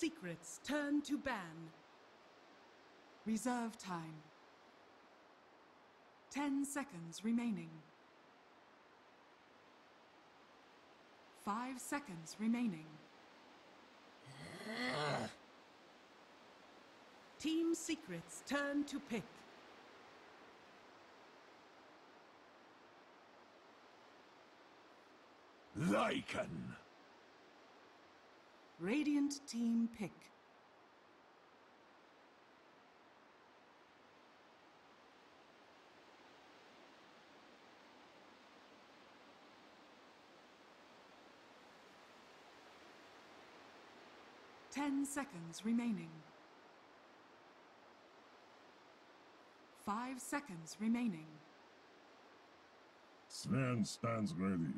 secrets turn to ban. Reserve time. 10 seconds remaining. 5 seconds remaining. Team secrets turn to pick. Lycan. Radiant team pick. Ten seconds remaining. 5 seconds remaining. Sven stands ready.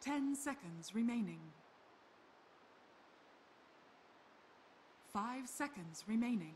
Ten seconds remaining. 5 seconds remaining.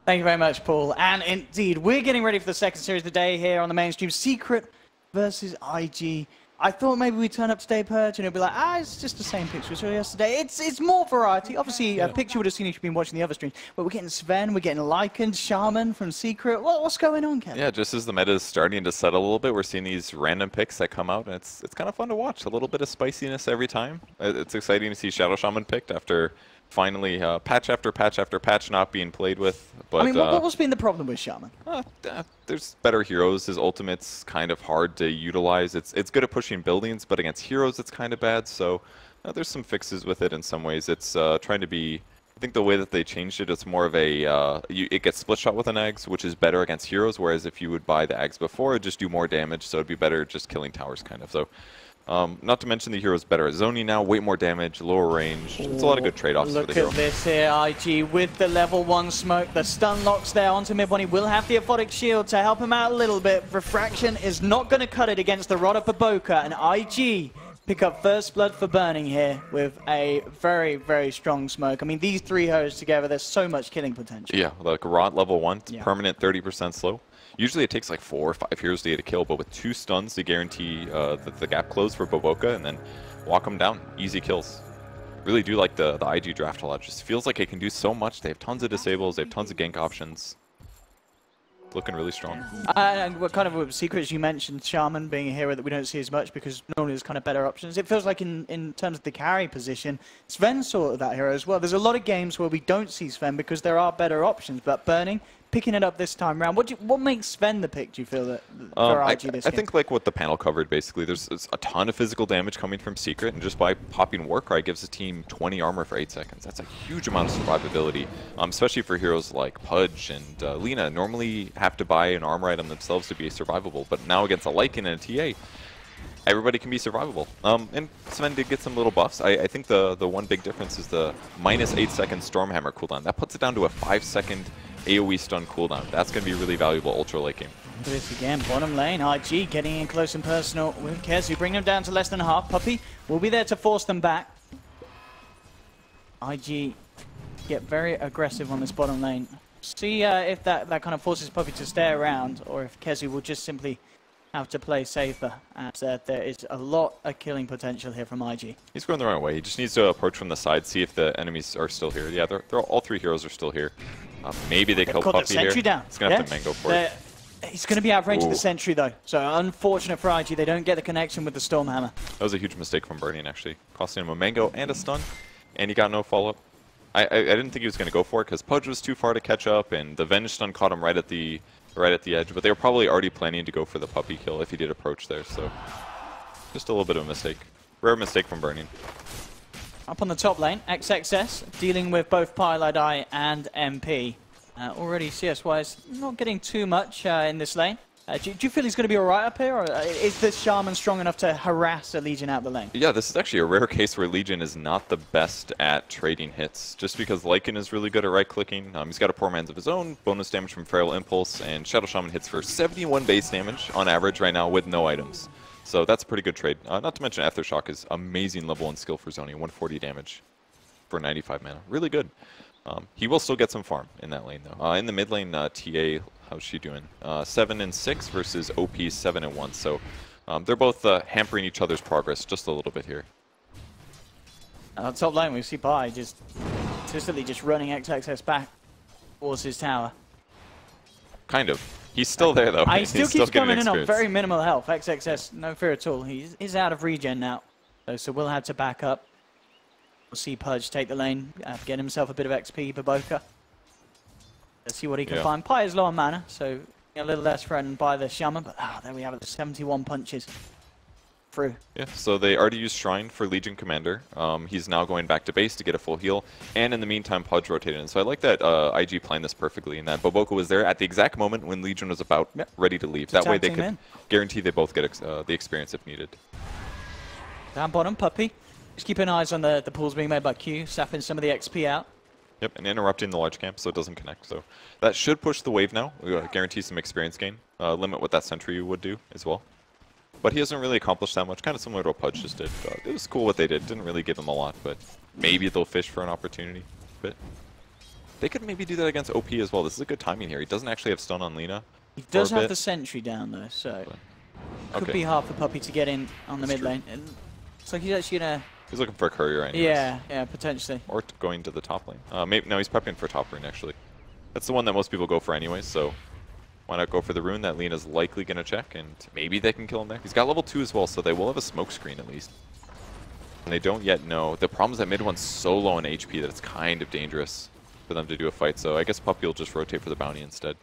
Thank you very much, Paul. And indeed, we're getting ready for the second series of the day here on the mainstream. Secret versus IG. I thought maybe we'd turn up today, Purge, and it'd be like, it's just the same picture as yesterday. It's more variety. Obviously, a picture you would have seen if you've been watching the other streams. But we're getting Sven, we're getting Lycan, Shaman from Secret. What's going on, Kevin? Yeah, just as the meta is starting to settle a little bit, we're seeing these random picks that come out, and it's kind of fun to watch. A little bit of spiciness every time. It's exciting to see Shadow Shaman picked after finally patch after patch after patch not being played with. But, I mean, what's been the problem with Shaman? There's better heroes. His ultimate's kind of hard to utilize. It's good at pushing buildings, but against heroes it's kind of bad. So there's some fixes with it in some ways. It's trying to be... I think the way that they changed it, it's more of a... it gets split shot with an Ags, which is better against heroes, whereas if you would buy the Ags before, it'd just do more damage, so it'd be better just killing towers, kind of. So, not to mention the hero's better at zoning now, way more damage, lower range. It's a lot of good trade-offs for the hero. Look at this here, IG with the level 1 smoke. The stun locks there onto mid one. He will have the aphotic shield to help him out a little bit. Refraction is not going to cut it against the Rod of Baboka, and IG pick up first blood for burning here with a very, very strong smoke. I mean, these three heroes together, there's so much killing potential. Yeah, like Rod level 1, permanent 30% slow. Usually it takes like 4 or 5 heroes to get a kill, but with 2 stuns to guarantee the gap close for Baboka, and then walk them down. Easy kills. Really do like the IG draft a lot. Just feels like it can do so much. They have tons of disables, they have tons of gank options. Looking really strong. And what kind of with secrets you mentioned, Shaman being a hero that we don't see as much because normally there's kind of better options. It feels like in terms of the carry position, Sven's sort of that hero as well. There's a lot of games where we don't see Sven because there are better options, but burning, picking it up this time around. What makes Sven the pick, do you feel, that for IG this game? I think like what the panel covered, basically, there's a ton of physical damage coming from Secret, and just by popping Warcry gives the team 20 armor for 8 seconds. That's a huge amount of survivability, especially for heroes like Pudge and Lina. Normally have to buy an armor item themselves to be survivable, but now against a Lycan and a TA, everybody can be survivable. And Sven did get some little buffs. I think the one big difference is the minus 8 second Stormhammer cooldown. That puts it down to a 5 second AoE stun cooldown. That's going to be really valuable ultra late game. Look at this again, bottom lane, IG getting in close and personal with KheZu, bring them down to less than half. Puppey will be there to force them back. IG get very aggressive on this bottom lane. See if that kind of forces Puppey to stay around, or if KheZu will just simply have to play safer. As there is a lot of killing potential here from IG. He's going the right way. He just needs to approach from the side, see if the enemies are still here. Yeah, all 3 heroes are still here. Maybe they kill Got the Puppey here. sentry down. He's going to have to mango for it. He's going to be out of range of the Ooh. sentry, though. So unfortunate for IG, they don't get the connection with the Stormhammer. That was a huge mistake from Burning, actually. Costing him a mango and a stun, and he got no follow-up. I didn't think he was going to go for it, because Pudge was too far to catch up, and the Venge stun caught him right at the edge. But they were probably already planning to go for the Puppey kill if he did approach there, so just a little bit of a mistake. Rare mistake from Burning. Up on the top lane, XXS dealing with both Pilot Eye and MP. Already CS-wise, not getting too much in this lane. Do you feel he's going to be alright up here, or is this Shaman strong enough to harass a Legion out the lane? Yeah, this is actually a rare case where Legion is not the best at trading hits, just because Lycan is really good at right-clicking. He's got a poor man's of his own, bonus damage from Feral Impulse, and Shadow Shaman hits for 71 base damage on average right now with no items. So that's a pretty good trade. Not to mention Aethershock is amazing level and skill for zoning, 140 damage for 95 mana. Really good. He will still get some farm in that lane, though. In the mid lane, TA, how's she doing? 7 and 6 versus OP 7 and 1. So they're both hampering each other's progress just a little bit here. Top lane, we see Pi just consistently just running XXS back towards his tower. Kind of. He's still there, though. He still keeps coming in on very minimal health. XXS, no fear at all. He is out of regen now, so we'll have to back up. We'll see Pudge take the lane, get himself a bit of XP, Baboka. Let's see what he can find. Pi is low on mana, so a little less threatened by the Shaman, but there we have it, the 71 punches through. Yeah, so they already used Shrine for Legion Commander. He's now going back to base to get a full heal, and in the meantime, Pudge rotated in. So I like that IG planned this perfectly, and that Baboka was there at the exact moment when Legion was about ready to leave. That way they could guarantee they both get the experience if needed. Down bottom, Puppey. Just keeping eyes on the pools being made by Q, sapping some of the XP out. Yep, and interrupting the large camp so it doesn't connect. So that should push the wave now. Guarantee some experience gain. Limit what that sentry would do as well. But he hasn't really accomplished that much, kind of similar to what Pudge just did. It was cool what they did. Didn't really give them a lot, but maybe they'll fish for an opportunity. But they could maybe do that against OP as well. This is a good timing here. He doesn't actually have stun on Lina. He does have the sentry down though, so could be hard for Puppey to get in on the mid lane. Looks like he's actually gonna. He's looking for a courier anyways. Yeah, potentially. Or going to the top lane. Maybe, no, he's prepping for top lane, actually. That's the one that most people go for anyways, so why not go for the rune that Lina's likely going to check, and maybe they can kill him there. He's got level 2 as well, so they will have a smoke screen at least. And they don't yet know. The problem is that mid one's so low in HP that it's kind of dangerous for them to do a fight, so I guess Puppey will just rotate for the bounty instead.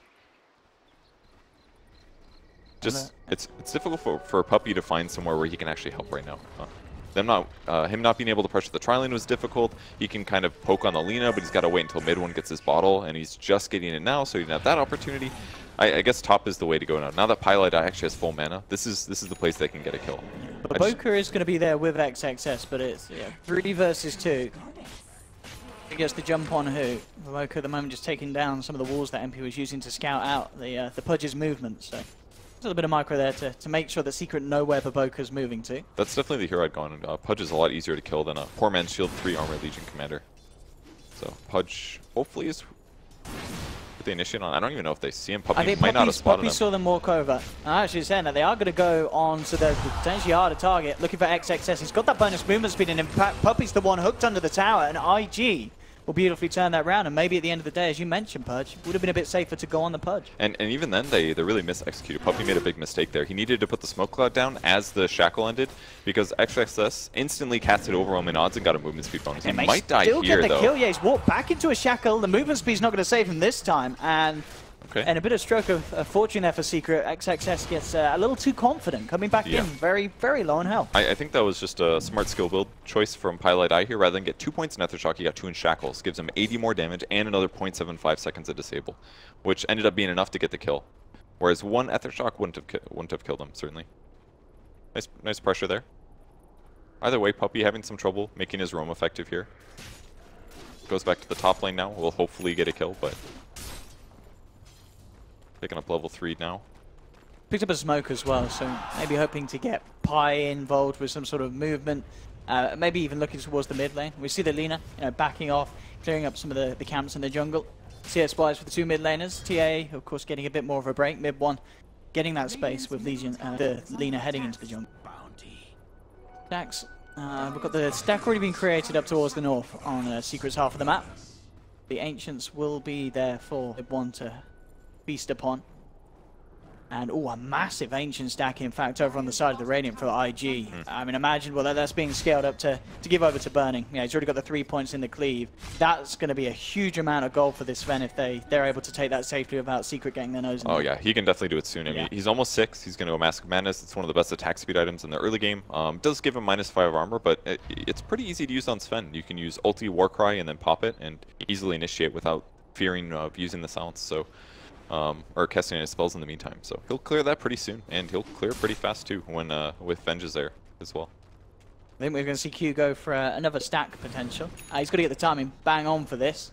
Just, it's difficult for Puppey to find somewhere where he can actually help right now. Him not being able to pressure the tri-lane was difficult. He can kind of poke on the Lina, but he's got to wait until mid one gets his bottle, and he's just getting it now, so he didn't have that opportunity. I guess top is the way to go now. Now that Pilot actually has full mana, this is the place they can get a kill. Baboka is going to be there with XXS, but it's 3 versus 2. He gets the jump on who? Baboka at the moment just taking down some of the walls that MP was using to scout out the Pudge's movement. So. A little bit of micro there to make sure that Secret know where Baboka's moving to. That's definitely the hero I'd gone. Pudge is a lot easier to kill than a poor man's shield 3 armor Legion Commander. So Pudge hopefully is with the initiate on. I don't even know if they see him. Puppey might not have spotted him. Puppey saw them walk over. I'm actually saying that they are going to go on to the potentially harder target, looking for XXS. He's got that bonus movement speed, and in fact, Puppey's the one hooked under the tower, and IG will beautifully turn that round, and maybe at the end of the day, as you mentioned, Pudge, would have been a bit safer to go on the Pudge. And even then, they really mis-executed. Puppey made a big mistake there. He needed to put the smoke cloud down as the shackle ended, because XXS instantly casted overwhelming odds and got a movement speed bonus. He might die here, though. Kill. Yeah, he's walked back into a shackle. The movement speed's not going to save him this time, and a bit of stroke of fortune there for Secret. XXS gets a little too confident, coming back in very, very low in health. I think that was just a smart skill build choice from Pilot Eye here. Rather than get 2 points in Aethershock, he got 2 in Shackles. Gives him 80 more damage and another 0.75 seconds of disable, which ended up being enough to get the kill. Whereas 1 Aethershock wouldn't have killed him, certainly. Nice pressure there. Either way, Puppey having some trouble making his roam effective here. Goes back to the top lane now. We'll hopefully get a kill, but picking up level 3 now. Picked up a smoke as well, so maybe hoping to get Pi involved with some sort of movement. Maybe even looking towards the mid lane. We see the Lina, backing off, clearing up some of the camps in the jungle. CS wise for the 2 mid laners. TA, of course, getting a bit more of a break. Mid one, getting that space with Legion, the Lina heading into the jungle. Stacks. We've got the stack already being created up towards the north on Secret's half of the map. the Ancients will be there for one to feast upon. And, oh, a massive Ancient stack, in fact, over on the side of the Radiant for IG. I mean, imagine, well, that's being scaled up to give over to Burning. Yeah, he's already got the 3 points in the cleave. That's going to be a huge amount of gold for this Sven if they're able to take that safely without Secret getting their nose in Oh, there. yeah, he can definitely do it soon. I mean, he's almost 6. He's going to go Mask of Madness. It's one of the best attack speed items in the early game. Does give him -5 armor, but it's pretty easy to use on Sven. You can use ulti, Warcry, and then pop it, and easily initiate without fearing of using the silence. So. Or casting his spells in the meantime. So he'll clear that pretty soon, and he'll clear pretty fast too when with Vengeance there as well. I think we're going to see Q go for another stack potential. He's got to get the timing bang on for this.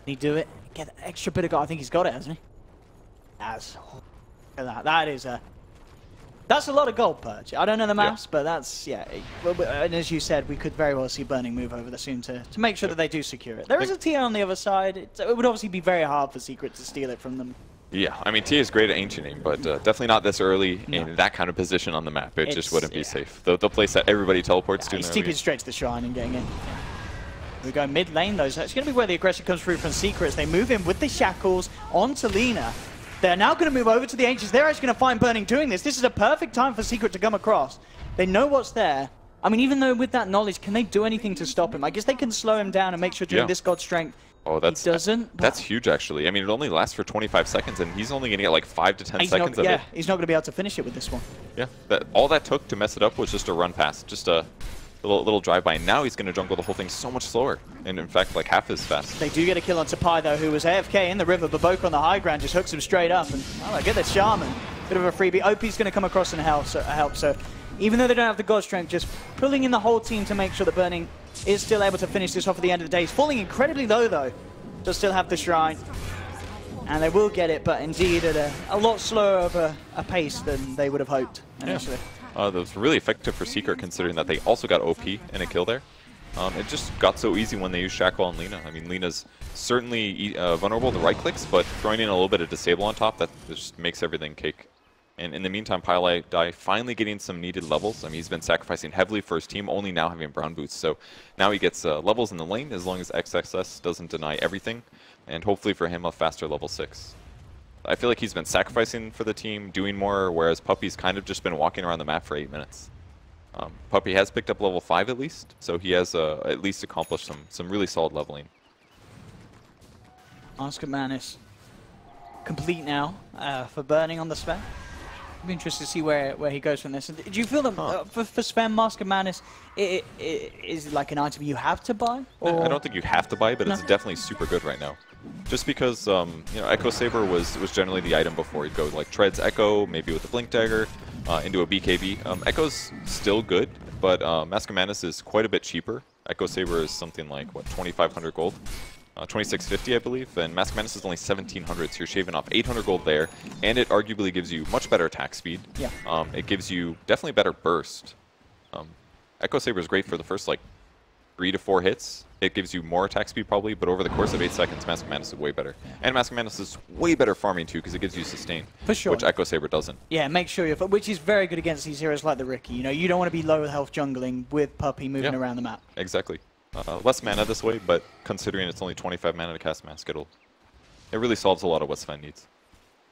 Can he do it? Get that extra bit of gold. I think he's got it, hasn't he? Look at that. That is that's a lot of gold, Purge. I don't know the maths, but that's, yeah. And as you said, we could very well see Burning move over there soon to make sure that they do secure it. There is a TA on the other side. It would obviously be very hard for Secret to steal it from them. Yeah, I mean, TA is great at Ancient Aim, but definitely not this early in that kind of position on the map. It just wouldn't be safe. The place that everybody teleports to. He's TPing straight to the Shrine and getting in. We go mid lane, though, so it's going to be where the aggression comes through from Secrets. They move in with the Shackles onto Lina. They're now going to move over to the Ancients. They're actually going to find Burning doing this. This is a perfect time for Secret to come across. They know what's there. I mean, even though with that knowledge, can they do anything to stop him? I guess they can slow him down and make sure during this God Strength he doesn't. That's huge, actually. I mean, it only lasts for 25 seconds, and he's only going to get like 5 to 10 seconds of it. He's not going to be able to finish it with this one. Yeah, all that took to mess it up was just a run past, just a little drive-by. Now he's going to jungle the whole thing so much slower, and in fact, like half as fast. They do get a kill on Puppey, though, who was AFK in the river. Baboka on the high ground just hooks him straight up, and I get the Shaman. Bit of a freebie. OP's going to come across and help, so even though they don't have the God Strength, just pulling in the whole team to make sure that Burning is still able to finish this off at the end of the day. He's falling incredibly low, though. Does still have the Shrine, and they will get it, but indeed at a lot slower of a pace than they would have hoped initially. That was really effective for Secret, considering that they also got OP in a kill there. It just got so easy when they used Shackle on Lina. I mean, Lina's certainly vulnerable to right clicks, but throwing in a little bit of Disable on top, that just makes everything cake. And in the meantime, Pyle finally getting some needed levels. I mean, he's been sacrificing heavily for his team, only now having brown boots. So now he gets levels in the lane, as long as XXS doesn't deny everything. And hopefully for him, a faster level 6. I feel like he's been sacrificing for the team, doing more, whereas Puppey's kind of just been walking around the map for 8 minutes. Puppey has picked up level 5 at least, so he has at least accomplished some really solid leveling. Mask of Madness complete now for Burning on the Sven. I'd be interested to see where he goes from this. Do you feel that for Sven, Mask of Madness, is it like an item you have to buy? Or? I don't think you have to buy it, but it's definitely super good right now. Just because, you know, Echo Saber was generally the item before. You'd go like Treads Echo, maybe with a Blink Dagger, into a BKB. Echo's still good, but Mask of Madness is quite a bit cheaper. Echo Saber is something like, what, 2,500 gold? 2,650, I believe, and Mask of Madness is only 1,700, so you're shaving off 800 gold there, and it arguably gives you much better attack speed. Yeah. It gives you definitely better burst. Echo Saber is great for the first, like, 3 to 4 hits. It gives you more attack speed probably, but over the course of 8 seconds, Mask of Madness is way better. Yeah. And Mask of Madness is way better farming too, because it gives you sustain, for sure, which Echo Saber doesn't. Yeah, make sure you're, which is very good against these heroes like the Riki. You know, you don't want to be low health jungling with Puppey moving around the map. Exactly. Less mana this way, but considering it's only 25 mana to cast Mask, it really solves a lot of what Sven needs.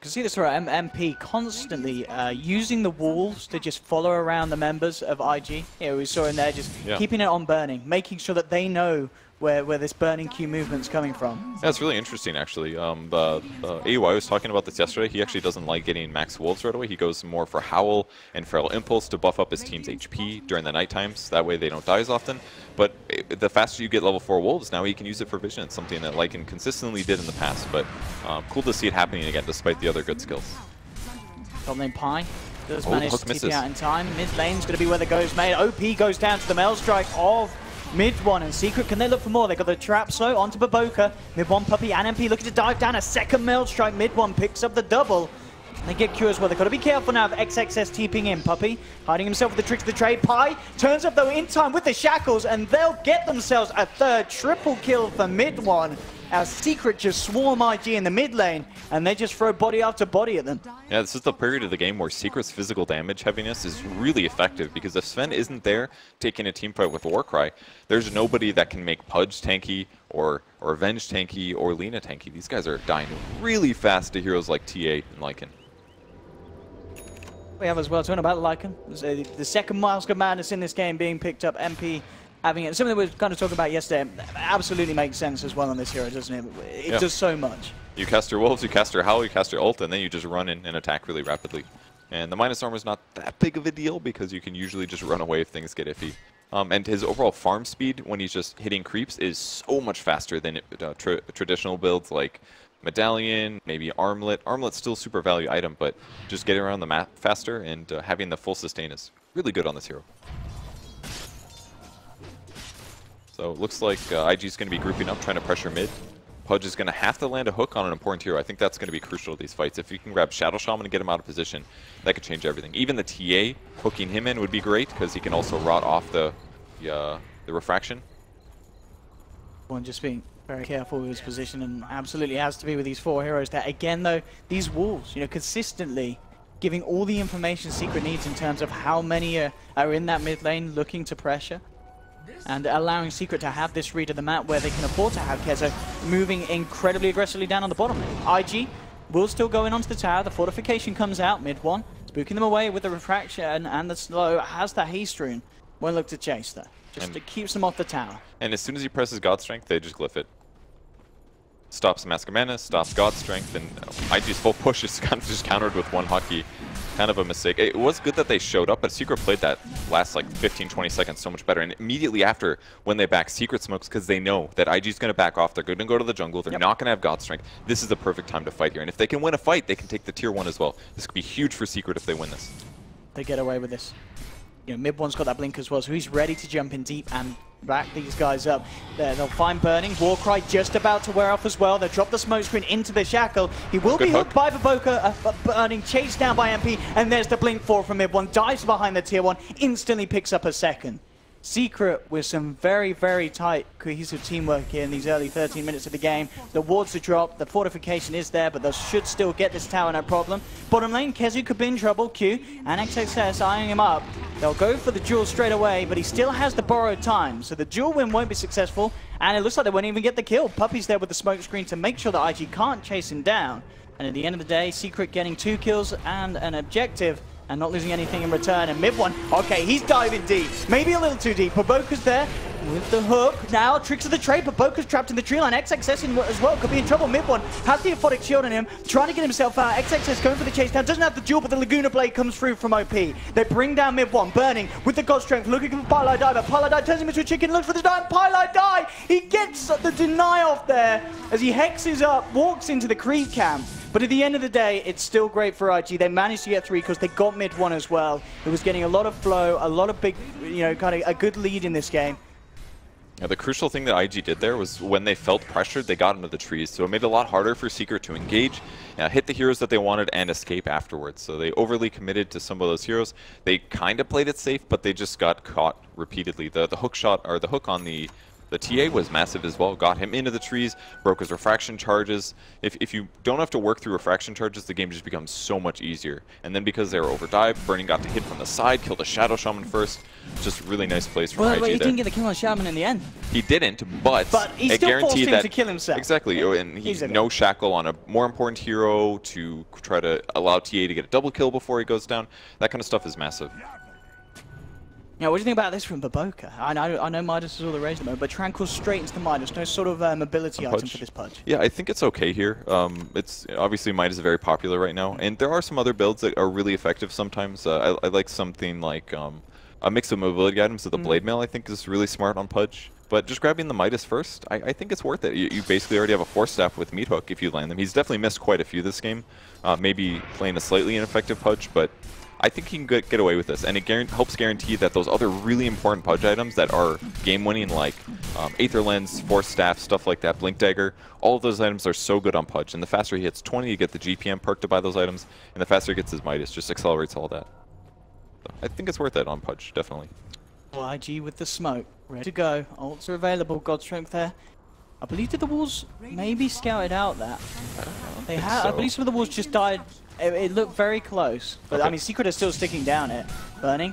You can see this where MP constantly using the walls to just follow around the members of IG. Yeah, we saw in there just keeping it on Burning, making sure that they know where this Burning Q movement's coming from. That's really interesting, actually. AUI was talking about this yesterday. He actually doesn't like getting max wolves right away. He goes more for Howl and Feral Impulse to buff up his team's HP during the night times. That way they don't die as often. But the faster you get level 4 wolves, now he can use it for vision. It's something that Lycan consistently did in the past, but cool to see it happening again despite the other good skills. Top lane Pi does manage to TP out in time. Mid lane's going to be where the go's made. OP goes down to the Mail Strike of Mid one, and Secret, can they look for more? They got the trap slow onto Baboka. Mid one, Puppey and MP looking to dive down. A second Mail Strike. Mid one picks up the double. And they get Q as well. They've got to be careful now of XXS TPing in. Puppey hiding himself with the tricks of the trade. Pi turns up though in time with the shackles, and they'll get themselves a third triple kill for Mid one. Our Secret just swarm IG in the mid lane, and they just throw body after body at them. Yeah, this is the period of the game where Secret's physical damage heaviness is really effective, because if Sven isn't there taking a team fight with Warcry, there's nobody that can make Pudge tanky or Avenge tanky or Lina tanky. These guys are dying really fast to heroes like TA and Lycan. We have as well talking about Lycan. The second Mask of Madness in this game being picked up, MP having it. Something that we were kind of talking about yesterday. Absolutely makes sense as well on this hero, doesn't it? It does so much. You cast your Wolves, you cast your Howl, you cast your ult, and then you just run in and attack really rapidly. And the minus armor is not that big of a deal because you can usually just run away if things get iffy. And his overall farm speed when he's just hitting creeps is so much faster than traditional builds like Medallion, maybe Armlet. Armlet's still super value item, but just getting around the map faster and having the full sustain is really good on this hero. So it looks like IG's going to be grouping up, trying to pressure mid. Pudge is going to have to land a hook on an important hero. I think that's going to be crucial to these fights. If you can grab Shadow Shaman and get him out of position, that could change everything. Even the TA, hooking him in would be great, because he can also rot off the refraction. One just being very careful with his position, and absolutely has to be with these four heroes there. Again, though, these wolves, consistently giving all the information Secret needs in terms of how many are in that mid lane looking to pressure. And allowing Secret to have this read of the map where they can afford to have KheZu moving incredibly aggressively down on the bottom lane. IG will still go in onto the tower. The fortification comes out mid-1, spooking them away with the refraction, and the slow has the haste rune. Won't look to chase though. Just it keeps them off the tower. And as soon as he presses God Strength, they just glyph it. Stops Mask of Mana, stops God Strength, and IG's full push is kind of just countered with one hockey. Kind of a mistake. It was good that they showed up, but Secret played that last like 15-20 seconds so much better. And immediately after, when they back, Secret smokes because they know that IG's going to back off. They're going to go to the jungle. They're not going to have God Strength. This is the perfect time to fight here. And if they can win a fight, they can take the tier 1 as well. This could be huge for Secret if they win this. They get away with this. Mid-1's got that blink as well, so he's ready to jump in deep and back these guys up. There, they'll find Burning. Warcry just about to wear off as well. They'll drop the smoke screen into the shackle. He will be hooked by Vaboka, Burning, chased down by MP, and there's the blink 4 from mid-1. Dives behind the tier 1, instantly picks up a second. Secret with some very, very tight, cohesive teamwork here in these early 13 minutes of the game. The wards are dropped, the fortification is there, but they should still get this tower, no problem. Bottom lane, KheZu could be in trouble. Q and XXS eyeing him up. They'll go for the duel straight away, but he still has the borrowed time, so the duel win won't be successful, and it looks like they won't even get the kill. Puppey's there with the smoke screen to make sure that IG can't chase him down. And at the end of the day, Secret getting 2 kills and an objective, and not losing anything in return. And mid-1, okay, he's diving deep. Maybe a little too deep. Vaboka's there with the hook. Now, tricks of the trade. Vaboka's trapped in the tree line. XXS in as well. Could be in trouble. Mid-1 has the Aphotic Shield on him. Trying to get himself out. XXS going for the chase down. Doesn't have the duel, but the Laguna Blade comes through from OP. They bring down mid-1. Burning with the God Strength. Looking for Pylai Die, but Pylai Die turns him into a chicken. Looks for the die. Pylai Die! He gets the deny off there as he hexes up, walks into the creep camp. But at the end of the day, it's still great for IG. They managed to get 3 because they got mid-1 as well. It was getting a lot of flow, a lot of big, kind of a good lead in this game. Yeah, the crucial thing that IG did there was when they felt pressured, they got into the trees. So it made it a lot harder for Secret to engage, hit the heroes that they wanted, and escape afterwards. So they overly committed to some of those heroes. They kind of played it safe, but they just got caught repeatedly. The hook shot, or the hook on the TA was massive as well, got him into the trees, broke his refraction charges. If you don't have to work through refraction charges, the game just becomes so much easier. And then because they were overdived, Burning got to hit from the side, killed a Shadow Shaman first. Just really nice plays from IG he there. didn't get the kill on Shaman in the end. He didn't, but he it still guaranteed forced him that to kill himself. Exactly, and he's no shackle on a more important hero to try to allow TA to get a double kill before he goes down. That kind of stuff is massive. Yeah, what do you think about this from Vaboka? I know Midas is all the rage at the moment, but Tranquil straight into the Midas. No sort of mobility item for this Pudge. Yeah, I think it's okay here. It's obviously Midas is very popular right now, and there are some other builds that are really effective sometimes. I like something like a mix of mobility items. So the Blade Mail I think is really smart on Pudge. But just grabbing the Midas first, I think it's worth it. You basically already have a Force Staff with Meat Hook if you land them. He's definitely missed quite a few this game. Maybe playing a slightly ineffective Pudge, but I think he can get away with this, and it helps guarantee that those other really important Pudge items that are game-winning, like Aether Lens, Force Staff, stuff like that, Blink Dagger, all of those items are so good on Pudge. And the faster he hits 20, you get the GPM perk to buy those items, and the faster he gets his Midas, just accelerates all that. So I think it's worth it on Pudge, definitely. Well, IG with the smoke, ready to go. Ults are available, God Strength there. I believe that the walls maybe scouted out that. They had. I believe some of the walls just died. It looked very close, but I mean, Secret is still sticking down it. Burning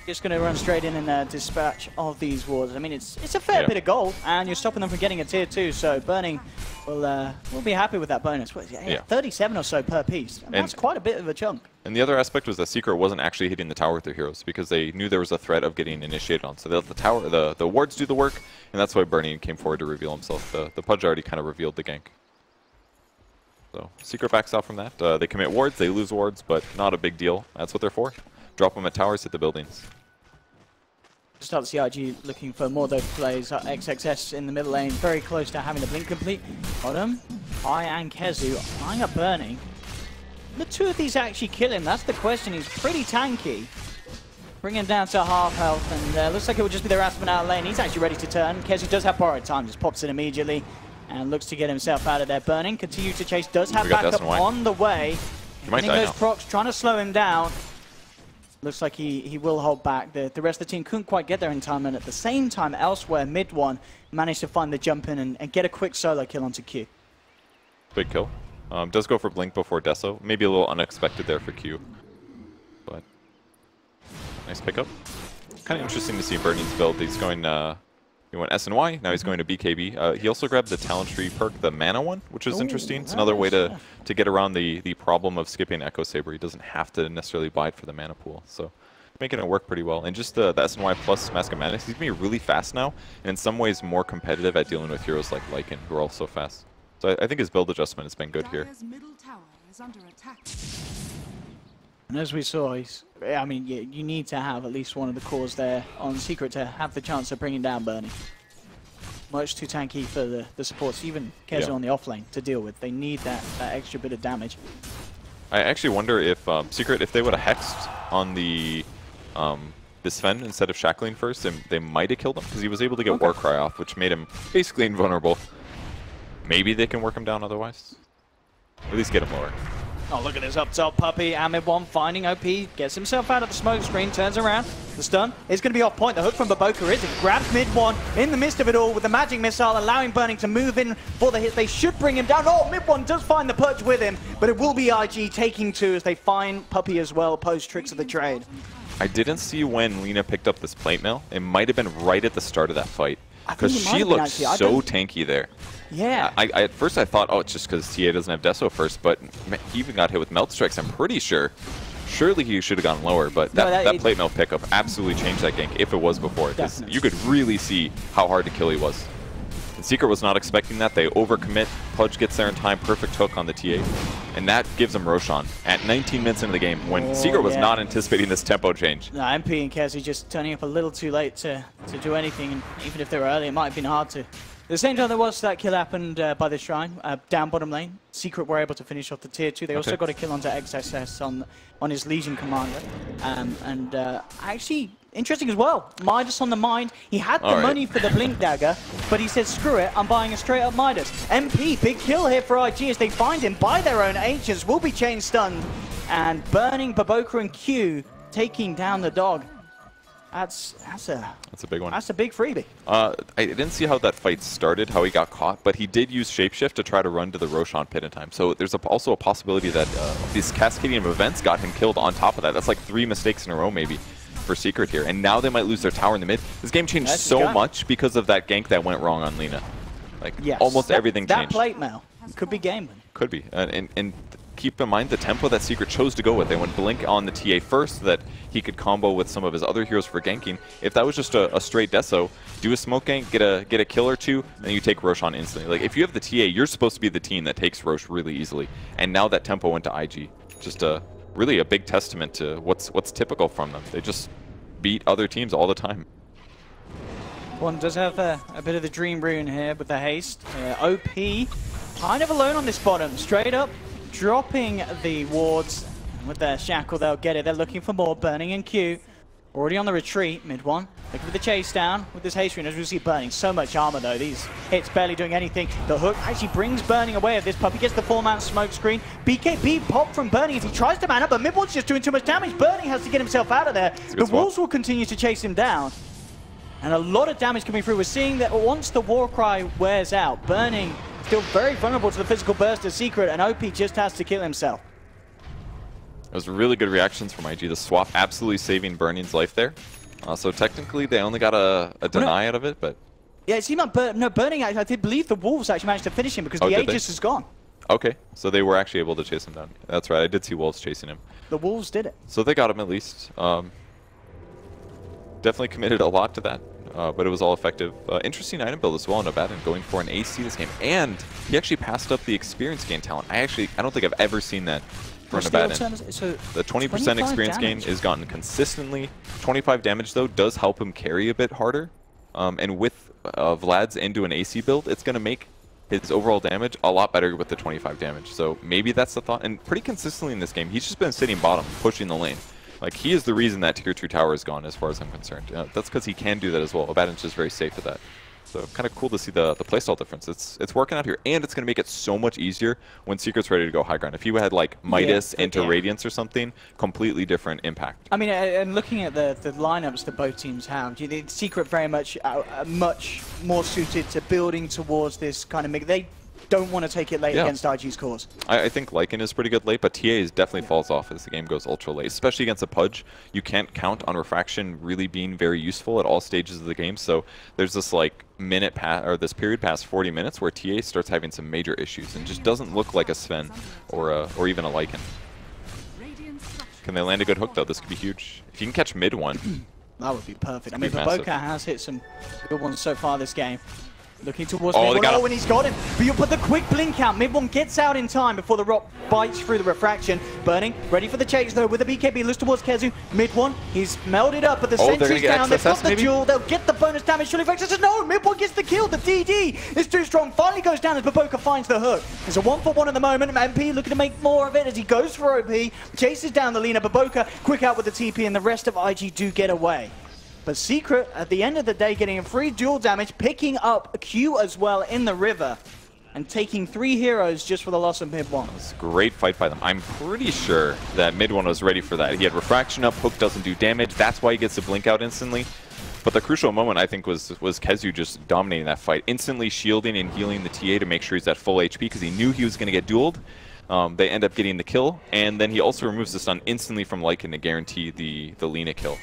Just going to run straight in and dispatch of these wards. I mean, it's a fair bit of gold, and you're stopping them from getting a tier 2, so Burning will be happy with that bonus. What, 37 or so per piece. And that's quite a bit of a chunk. And the other aspect was that Secret wasn't actually hitting the tower with their heroes because they knew there was a threat of getting initiated on. So they let the tower, the wards do the work, and that's why Burning came forward to reveal himself. The Pudge already kind of revealed the gank. So Secret backs out from that. They commit wards, they lose wards, but not a big deal. That's what they're for. Drop them at towers, hit the buildings. Start the CIG looking for more of those plays. XXS in the middle lane, very close to having the blink complete. Bottom, I and KheZu eyeing up Burning. The two of these actually kill him, that's the question. He's pretty tanky. Bring him down to half health, and looks like it will just be the Rasmus out of lane. He's actually ready to turn. KheZu does have borrowed time, just pops in immediately and looks to get himself out of there. Burning, continue to chase, does have backup on the way. Getting those procs, trying to slow him down. Looks like he will hold back. The rest of the team couldn't quite get there in time, and at the same time, elsewhere, mid one managed to find the jump in and get a quick solo kill onto Q. Big kill. Does go for blink before Deso. Maybe a little unexpected there for Q. But nice pickup. Kind of interesting to see Burning's build. He's going, he went S and Y, now he's going to BKB. He also grabbed the Talent Tree perk, the mana one, which is interesting. It's another way to get around the problem of skipping Echo Saber. He doesn't have to necessarily buy it for the mana pool. So making it work pretty well. And just the S and Y plus Mask of Madness, he's going to be really fast now, and in some ways more competitive at dealing with heroes like Lycan, who are also fast. So I think his build adjustment has been good here. Middle tower is under attack. And as we saw, I mean, you need to have at least one of the cores there on Secret to have the chance of bringing down Burning. Much too tanky for the supports, even KheZu on the offlane to deal with. They need that extra bit of damage. I actually wonder if Secret, if they would have hexed on the Sven instead of shackling first, they might have killed him because he was able to get Warcry off, which made him basically invulnerable. Maybe they can work him down otherwise. At least get him lower. Oh, look at this up top. Puppey, Amid one finding OP, gets himself out of the smoke screen, turns around. The stun is going to be off point. The hook from Baboka is. It grabs mid one in the midst of it all with the magic missile, allowing Burning to move in for the hit. They should bring him down. Oh, mid one does find the Pudge with him, but it will be IG taking two as they find Puppey as well, post tricks of the trade. I didn't see when Lina picked up this plate mail. It might have been right at the start of that fight because she looked so tanky there. Yeah. At first I thought, oh, it's just because TA doesn't have Deso first, but he even got hit with Melt Strikes, I'm pretty sure. Surely he should have gone lower, but that plate mail pickup absolutely changed that gank if it was before, because you could really see how hard to kill he was. And Secret was not expecting that. They overcommit. Pudge gets there in time, perfect hook on the TA. And that gives them Roshan at 19 minutes into the game when Secret was not anticipating this tempo change. No, MP and KheZu just turning up a little too late to do anything, and even if they were early, it might have been hard to. At the same time there was that kill happened by the Shrine, down bottom lane. Secret were able to finish off the tier 2. They also got a kill onto XSS on his Legion commander. Actually, interesting as well, Midas on the mind. He had the money for the Blink Dagger, but he said, screw it, I'm buying a straight up Midas. MP, big kill here for IG as they find him by their own agents, will be chain stunned. And Burning, Baboka and Q taking down the dog. That's a big one. That's a big freebie. I didn't see how that fight started, how he got caught, but he did use Shapeshift to try to run to the Roshan pit in time. So there's also a possibility that these cascading of events got him killed on top of that. That's like 3 mistakes in a row maybe for Secret here. And now they might lose their tower in the mid. This game changed so much because of that gank that went wrong on Lina. Like almost everything changed. That plate mail could be game winning. Could be. And keep in mind the tempo that Secret chose to go with. They went Blink on the TA first so that he could combo with some of his other heroes for ganking. If that was just a straight Deso, do a smoke gank, get a kill or two, and then you take Roshan instantly. Like if you have the TA, you're supposed to be the team that takes Rosh really easily. And now that tempo went to IG. Just really a big testament to what's typical from them. They just beat other teams all the time. One does have a bit of the Dream Rune here with the haste. OP kind of alone on this bottom, straight up dropping the wards. With their shackle, they'll get it. They're looking for more. Burning and Q already on the retreat. Mid one looking for the chase down with this haste rune. As we see Burning, so much armor though. These hits barely doing anything. The hook actually brings Burning away of this. Puppey gets the 4-man smoke screen. BKB pop from Burning as he tries to man up, but mid one's just doing too much damage. Burning has to get himself out of there. The wolves will continue to chase him down. And a lot of damage coming through. We're seeing that once the Warcry wears out, Burning still very vulnerable to the physical burst of Secret, and OP just has to kill himself. It was really good reactions from IG. The swap absolutely saving Burning's life there. So technically, they only got a deny out of it, but... Yeah, it seemed like Burning, I did believe the Wolves actually managed to finish him because the Aegis is gone. Okay, so they were actually able to chase him down. That's right, I did see Wolves chasing him. The Wolves did it. So they got him at least. Definitely committed a lot to that, but it was all effective. Interesting item build as well in Abaddon, going for an AC this game. And he actually passed up the experience gain talent. I don't think I've ever seen that for an Abaddon. So the 20% experience gain is gotten consistently. 25 damage, though, does help him carry a bit harder. And with Vlad's into an AC build, it's going to make his overall damage a lot better with the 25 damage. So maybe that's the thought. And pretty consistently in this game, he's just been sitting bottom, pushing the lane. Like, he is the reason that Tier 2 tower is gone, as far as I'm concerned. That's because he can do that as well. Abaddon's just very safe at that. So kind of cool to see the playstyle difference. It's working out here, and it's going to make it so much easier when Secret's ready to go high ground. If you had like Midas into Radiance or something, completely different impact. I mean, and looking at the lineups that both teams have, Secret very much much more suited to building towards this kind of they don't want to take it late against IG's cores. I think Lycan is pretty good late, but TA definitely falls off as the game goes ultra late, especially against a Pudge. You can't count on Refraction really being very useful at all stages of the game, so there's this like this period past 40 minutes where TA starts having some major issues and just doesn't look like a Sven or even a Lycan. Can they land a good hook though? This could be huge. If you can catch mid one. That would be perfect. I mean, Boca has hit some good ones so far this game. Looking towards mid one, and he's got him. But you put the quick blink out. Mid one gets out in time before the rock bites through the refraction. Burning, ready for the chase though with the BKB. Looks towards KheZu. Mid one, he's melded up, but the sentry's down. They've got the duel. They'll get the bonus damage. Surely Vexus says no. Mid one gets the kill. The DD is too strong. Finally goes down as Baboka finds the hook. There's a 1-for-1 at the moment. MP looking to make more of it as he goes for OP. Chases down the Lina. Baboka quick out with the TP, and the rest of IG do get away. But Secret, at the end of the day, getting a free dual damage, picking up a Q as well in the river, and taking 3 heroes just for the loss of mid one. It's a great fight by them. I'm pretty sure that mid one was ready for that. He had Refraction up, hook doesn't do damage, that's why he gets to blink out instantly. But the crucial moment, I think, was KheZu just dominating that fight, instantly shielding and healing the TA to make sure he's at full HP, because he knew he was going to get dueled. They end up getting the kill, and then he also removes the stun instantly from Lycan to guarantee the Lina kill.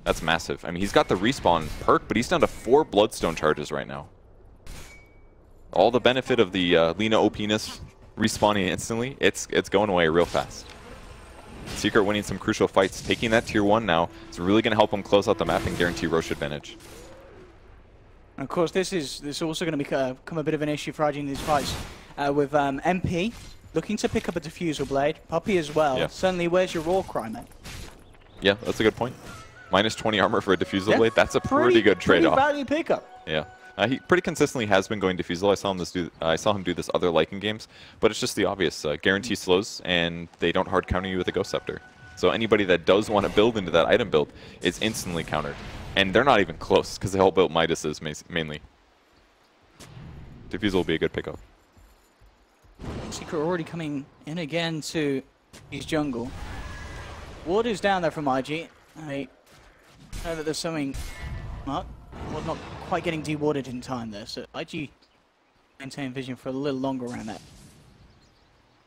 That's massive. I mean, he's got the respawn perk, but he's down to 4 Bloodstone charges right now. All the benefit of the Lina OP-ness respawning instantly, it's going away real fast. Secret winning some crucial fights, taking that tier 1 now. It's really going to help him close out the map and guarantee Roche advantage. And of course, this is also going to become a bit of an issue for IG in these fights with MP looking to pick up a Diffusal Blade, Puppey as well. Yeah. Suddenly, where's your Raw Cry, mate? Yeah, that's a good point. Minus 20 armor for a Diffusal Blade, that's a pretty good trade-off. Pretty value pickup. Yeah. He pretty consistently has been going Diffusal. I saw him do this other Lycan games, but it's just the obvious. Guarantee slows, and they don't hard counter you with a Ghost Scepter. So anybody that does want to build into that item build is instantly countered. And they're not even close, because they all built Midases mainly. Diffusal will be a good pickup. Secret already coming in again to his jungle. Ward is down there from IG. I know that there's something not quite getting dewarded in time there, so IG maintain vision for a little longer around that.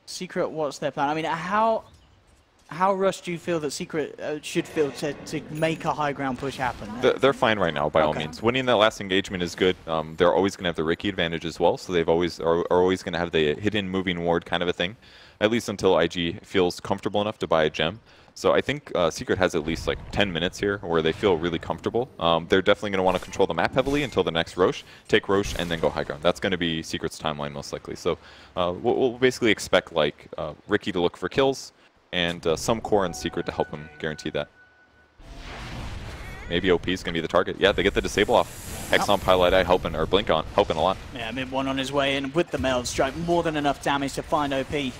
Secret, what's their plan? I mean, how rushed do you feel that Secret should feel to make a high ground push happen? They're fine right now, by all means. Winning that last engagement is good. They're always going to have the Riki advantage as well, so they've always are always going to have the hidden moving ward kind of a thing, at least until IG feels comfortable enough to buy a gem. So I think Secret has at least like 10 minutes here where they feel really comfortable. They're definitely going to want to control the map heavily until the next Roche, take Roche, and then go high ground. That's going to be Secret's timeline most likely. So we'll basically expect like Riki to look for kills and some core and Secret to help him guarantee that. Maybe OP is going to be the target. Yeah, they get the disable off. Hex on Pilot Eye helping, or Blink on, helping a lot. Yeah, mid one on his way in with the meld strike. More than enough damage to find OP.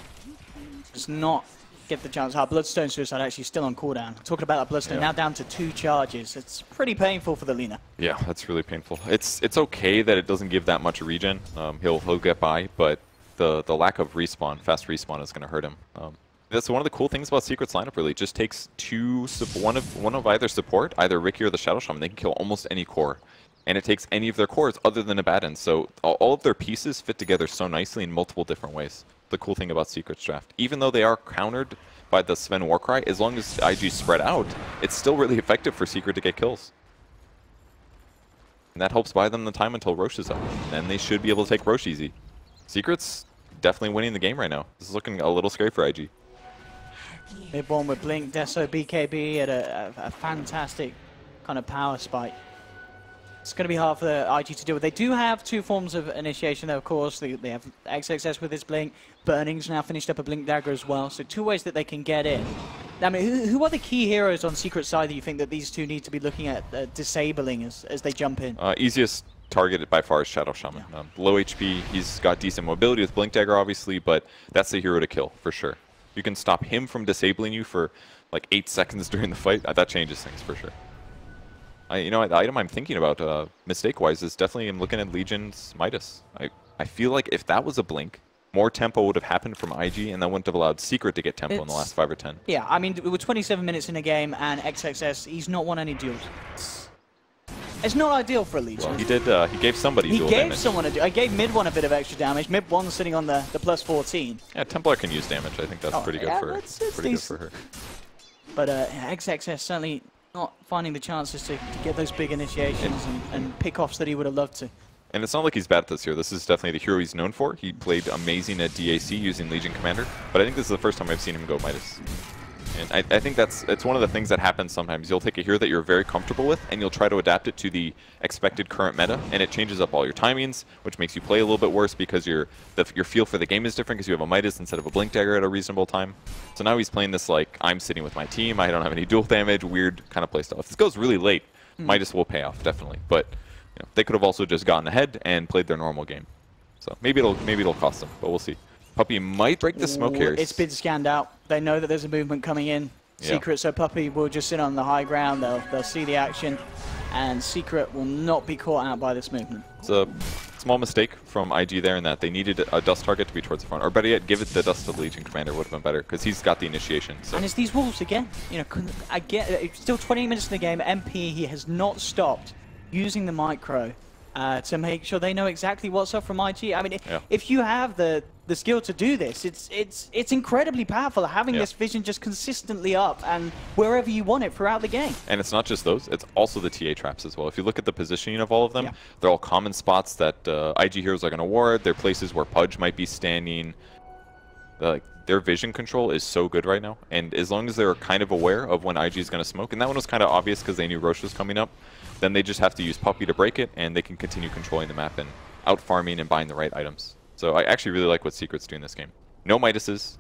Does not get the chance. Bloodstone Suicide actually still on cooldown. Talking about that Bloodstone, now down to 2 charges. It's pretty painful for the Lina. Yeah, that's really painful. It's okay that it doesn't give that much regen. He'll get by, but the lack of respawn, fast respawn, is going to hurt him. That's one of the cool things about Secret's lineup, really. It just takes one of either support, either Riki or the Shadow Shaman. They can kill almost any core. And it takes any of their cores other than Abaddon. So all of their pieces fit together so nicely in multiple different ways. the cool thing about Secret's draft. Even though they are countered by the Sven Warcry, as long as IG spread out, it's still really effective for Secret to get kills. And that helps buy them the time until Roche is up. Then they should be able to take Roche easy. Secret's definitely winning the game right now. This is looking a little scary for IG. Mid one with Blink, Deso, BKB at a fantastic kind of power spike. It's going to be hard for the IG to deal with. They do have two forms of initiation, though, of course. They have XXS with his Blink. Burning's now finished up a Blink Dagger as well. So two ways that they can get in. I mean, who are the key heroes on Secret side that you think that these two need to be looking at disabling as they jump in? Easiest target by far is Shadow Shaman. Yeah. Low HP, he's got decent mobility with Blink Dagger, obviously, but that's the hero to kill, for sure. You can stop him from disabling you for like 8 seconds during the fight. That changes things, for sure. You know, the item I'm thinking about, mistake-wise, is definitely I'm looking at Legion's Midas. I feel like if that was a Blink, more tempo would have happened from IG, and that wouldn't have allowed Secret to get tempo in the last 5 or 10. Yeah, I mean, we're 27 minutes in a game, and XXS, he's not won any duels. It's not ideal for a Legion. Well, he did. He gave somebody dual damage. He gave someone I gave mid one a bit of extra damage. Mid one sitting on the plus 14. Yeah, Templar can use damage. I think that's pretty good for pretty good for her. But XXS certainly not finding the chances to get those big initiations and pick-offs that he would have loved to. And it's not like he's bad at this here. This is definitely the hero he's known for. He played amazing at DAC using Legion Commander, but I think this is the first time I've seen him go Midas. And I think it's one of the things that happens sometimes. You'll take a hero that you're very comfortable with, and you'll try to adapt it to the expected current meta, and it changes up all your timings, which makes you play a little bit worse because your feel for the game is different because you have a Midas instead of a Blink Dagger at a reasonable time. So now he's playing this like, I'm sitting with my team, I don't have any dual damage, weird kind of playstyle. If this goes really late, Midas will pay off, definitely. But you know, they could have also just gotten ahead and played their normal game. So maybe it'll cost them, but we'll see. Puppey might break the smoke here. It's been scanned out. They know that there's a movement coming in. Secret, so Puppey will just sit on the high ground. They'll see the action, and Secret will not be caught out by this movement. It's a small mistake from IG there in that they needed a dust target to be towards the front. Or better yet, give it the dust to the Legion Commander would have been better, because he's got the initiation. So. And it's these wolves again. You know, it's still 20 minutes in the game. MP, he has not stopped using the micro to make sure they know exactly what's up from IG. I mean, if you have the skill to do this, it's incredibly powerful, having this vision just consistently up and wherever you want it throughout the game. And it's not just those, it's also the TA traps as well. If you look at the positioning of all of them, they're all common spots that IG heroes are going to ward. They're places where Pudge might be standing. Their vision control is so good right now, and as long as they're kind of aware of when IG is going to smoke, and that one was kind of obvious because they knew Roche was coming up, then they just have to use Puppey to break it, and they can continue controlling the map and out-farming and buying the right items. So I actually really like what Secret's doing this game. No Midases,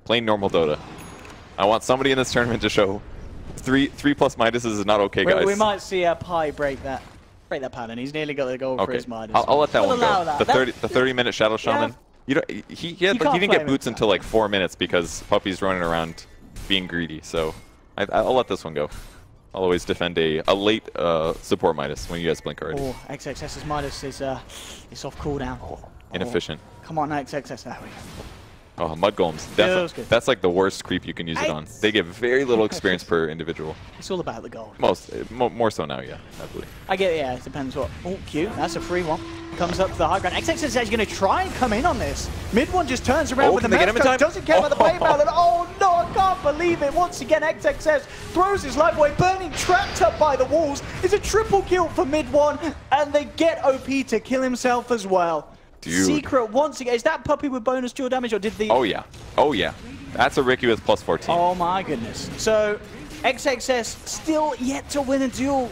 plain normal Dota. I want somebody in this tournament to show 3+ Midases is not okay, guys. We might see Pi break that pattern. He's nearly got the goal for his Midas. I'll let that one go. The 30-minute Shadow Shaman. You know, he didn't get boots until like 4 minutes because Puppey's running around being greedy. So I'll let this one go. I'll always defend a late support Midas when you guys blink already. Oh, XXS's Midas is off cooldown. Inefficient. Come on, XXS. There we go. Oh, Mud Golems. That's like the worst creep you can use it on. They give very little experience per individual. It's all about the gold. More so now, yeah, I believe. I get it, yeah, it depends what. Oh, Q, that's a free one. Comes up to the high ground. XXS is actually going to try and come in on this. Mid one just turns around with the mouse code, doesn't care about the play ball, and oh no, I can't believe it. Once again, XXS throws his life away. Burning trapped up by the walls. It's a triple kill for mid one, and they get OP to kill himself as well. Dude. Secret once again. Is that Puppey with bonus dual damage, or did the... Oh yeah. Oh yeah. That's a Ricky with plus 14. Oh my goodness. So, XXS still yet to win a duel.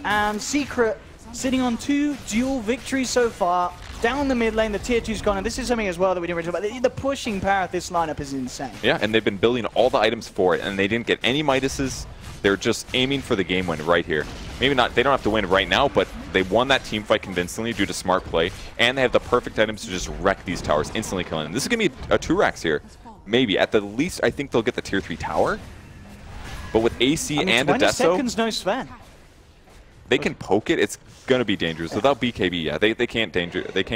And Secret sitting on 2 duel victories so far. Down the mid lane, the tier 2's gone. And this is something as well that we didn't really talk about. The pushing power of this lineup is insane. Yeah, and they've been building all the items for it, and they didn't get any Midases. They're just aiming for the game win right here. Maybe not, they don't have to win right now, but they won that team fight convincingly due to smart play, and they have the perfect items to just wreck these towers, instantly killing them. This is going to be a 2-racks here. Maybe. At the least, I think they'll get the tier 3 tower. But with AC and a 20 Deso, seconds, no Sven. They can poke it. It's going to be dangerous. Without BKB, yeah, they can't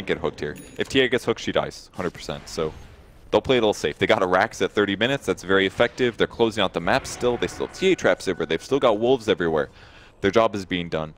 get hooked here. If TA gets hooked, she dies, 100%. So they'll play it a little safe. They got a Rax at 30 minutes. That's very effective. They're closing out the map still. They still have TA traps everywhere. They've still got wolves everywhere. Their job is being done.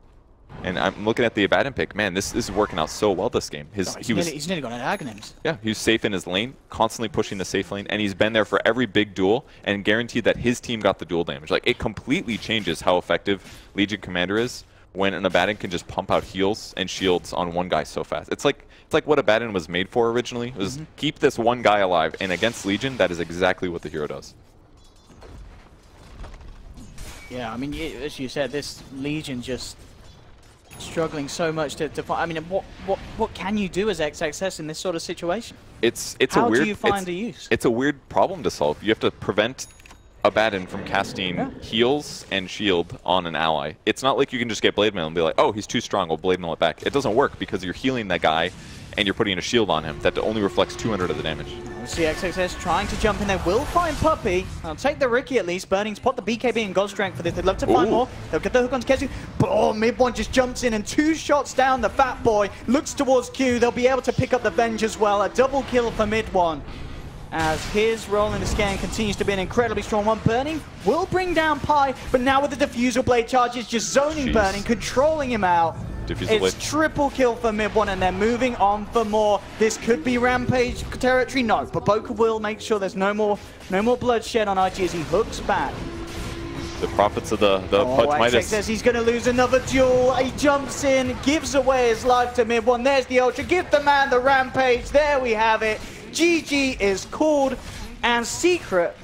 And I'm looking at the Abaddon pick. Man, this is working out so well this game. He's nearly got an Aghanims. Yeah, he was safe in his lane, constantly pushing the safe lane, and he's been there for every big duel and guaranteed that his team got the duel damage. Like, it completely changes how effective Legion Commander is when an Abaddon can just pump out heals and shields on one guy so fast. It's like what Abaddon was made for originally, was keep this one guy alive, and against Legion, that is exactly what the hero does. Yeah, I mean, as you said, this Legion just struggling so much to find. I mean, what can you do as XXS in this sort of situation? It's How a weird. do you find a use? It's a weird problem to solve. You have to prevent Abaddon from casting heals and shield on an ally. It's not like you can just get Blade Mail and be like, oh, he's too strong, we'll Blade Mail it back. It doesn't work because you're healing that guy and you're putting a shield on him that only reflects 200 of the damage. We see XXS trying to jump in there. Will find Puppey. I'll take the Ricky at least. Burning spot the BKB and God Strength for this. They'd love to find more. They'll get the hook onto KheZu. But oh, mid one just jumps in and 2 shots down. The fat boy looks towards Q. They'll be able to pick up the Venge as well. A double kill for mid one. As his role in the scan continues to be an incredibly strong one. Burning will bring down Pi, but now with the Diffusal Blade charges, just zoning Burning, controlling him out. It's triple kill for mid one, and they're moving on for more. This could be Rampage territory, no, but Boca will make sure there's no more bloodshed on IG as he hooks back. The prophets of the Pudge Midas. Says he's going to lose another duel. He jumps in, gives away his life to mid one. There's the Ultra. Give the man the Rampage. There we have it. GG is called, and Secret.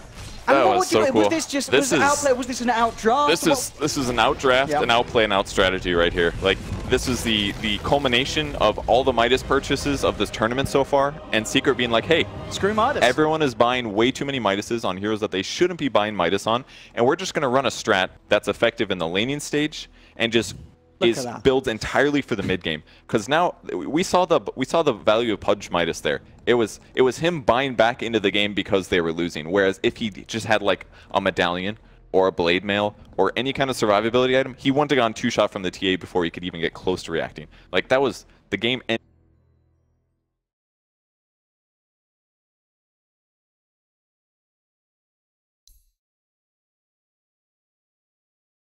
That was so cool. Was this just outplay? Was this an outdraft? This is an outdraft, an outplay, and out strategy right here. Like, this is the culmination of all the Midas purchases of this tournament so far, and Secret being like, hey, screw Midas. Everyone is buying way too many Midases on heroes that they shouldn't be buying Midas on, and we're just going to run a strat that's effective in the laning stage and just is built entirely for the mid game. Because now we saw the value of Pudge Midas there. It was him buying back into the game because they were losing. Whereas if he just had like a medallion or a blade mail or any kind of survivability item, he wouldn't have gone 2-shot from the TA before he could even get close to reacting. Like, that was the game.